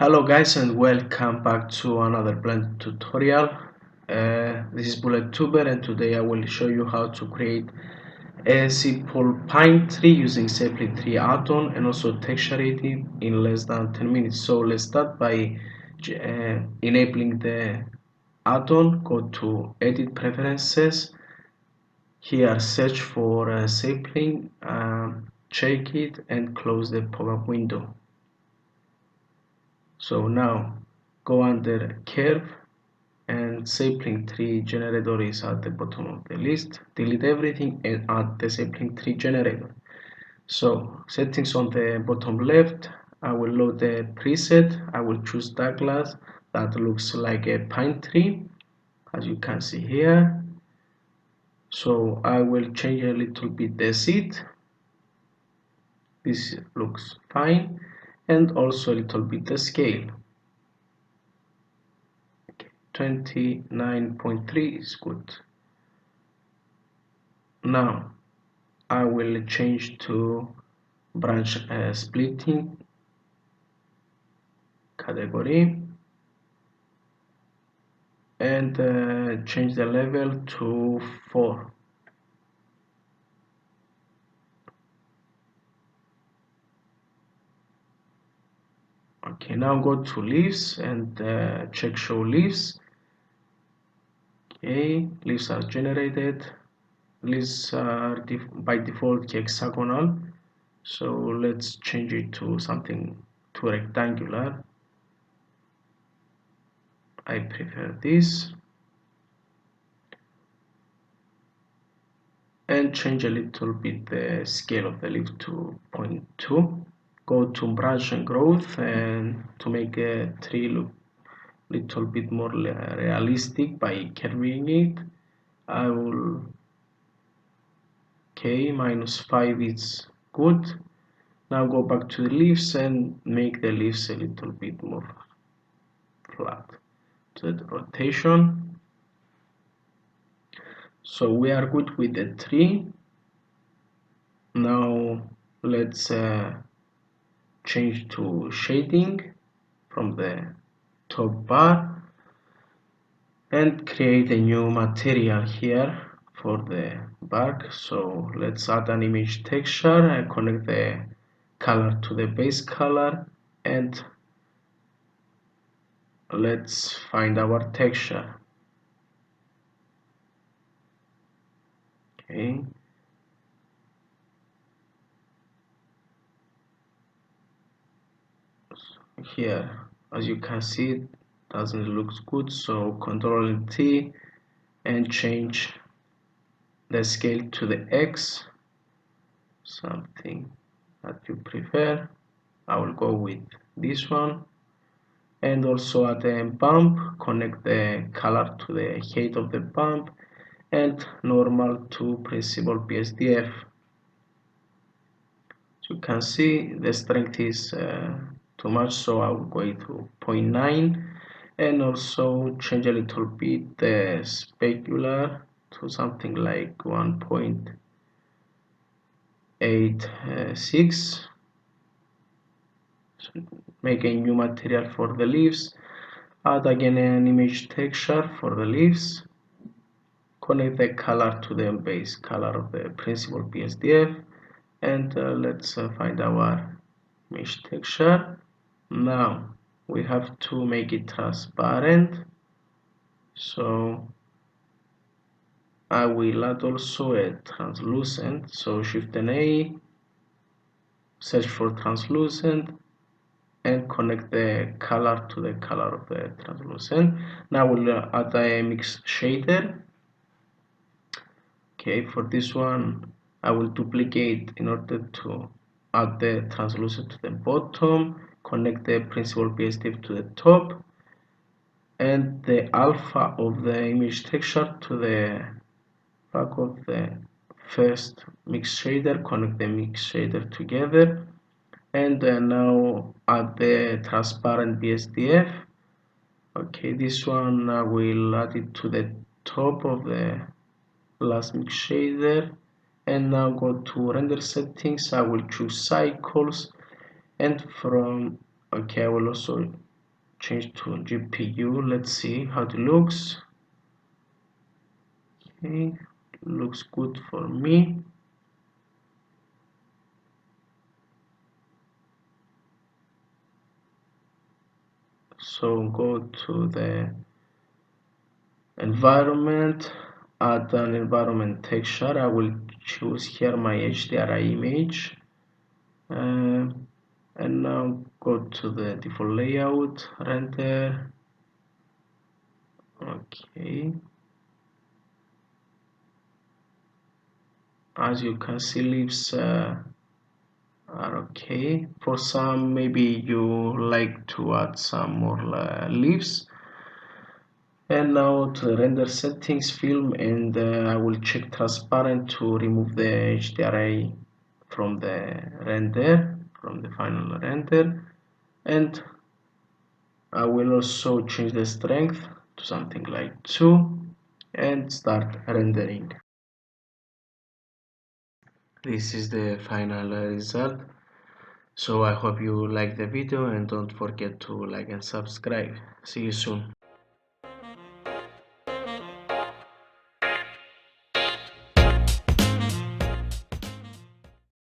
Hello guys and welcome back to another Blend tutorial. This is BulletTuber and today I will show you how to create a simple pine tree using Sapling 3 add-on and also texture it in less than 10 minutes. So let's start by enabling the add-on. Go to Edit Preferences. Here search for Sapling, check it and close the pop-up window. So now go under Curve and Sapling 3 generator is at the bottom of the list. Delete everything and add the Sapling 3 generator. So settings on the bottom left, I will load the preset. I will choose Douglas that looks like a pine tree as you can see here. So I will change a little bit the seed. This looks fine, and also a little bit the scale. 29.3 is good. Now I will change to branch splitting category and change the level to 4. Okay, now go to leaves and check show leaves. Okay, leaves are generated. Leaves are by default hexagonal, so let's change it to something to rectangular. I prefer this. And change a little bit the scale of the leaf to 0.2. Go to branch and growth and to make a tree look a little bit more realistic by curving it, I will -5 is good. Now go back to the leaves and make the leaves a little bit more flat to the rotation. So we are good with the tree. Now let's change to shading from the top bar and create a new material here for the bark. So let's add an image texture and connect the color to the base color and let's find our texture. Okay, here as you can see it doesn't look good, so Ctrl T and change the scale to the X, something that you prefer. I will go with this one, and also at the bump connect the color to the height of the bump and normal to principal BSDF. As you can see the strength is too much, so I will go to 0.9 and also change a little bit the specular to something like 1.86. Make a new material for the leaves, add again an image texture for the leaves, connect the color to the base color of the principal BSDF, and let's find our image texture. Now we have to make it transparent, so I will add also a translucent, so Shift and A, search for translucent and connect the color to the color of the translucent. Now we'll add a mix shader. Okay, for this one I will duplicate in order to add the translucent to the bottom, connect the principal BSDF to the top, and the alpha of the image texture to the back of the first mix shader, connect the mix shader together, and now add the transparent BSDF. Okay, this one I will add it to the top of the last mix shader, and now go to render settings. I will choose cycles, and from I will also change to GPU. Let's see how it looks. Okay, looks good for me. So go to the environment, add an environment texture. I will choose here my HDRI image, and now go to the default layout, render. Okay, as you can see, leaves are okay. For some, maybe you like to add some more leaves. And now to the render settings, film, and I will check transparent to remove the HDRI from the final render. And I will also change the strength to something like 2 and start rendering. This is the final result. So I hope you like the video and don't forget to like and subscribe. See you soon.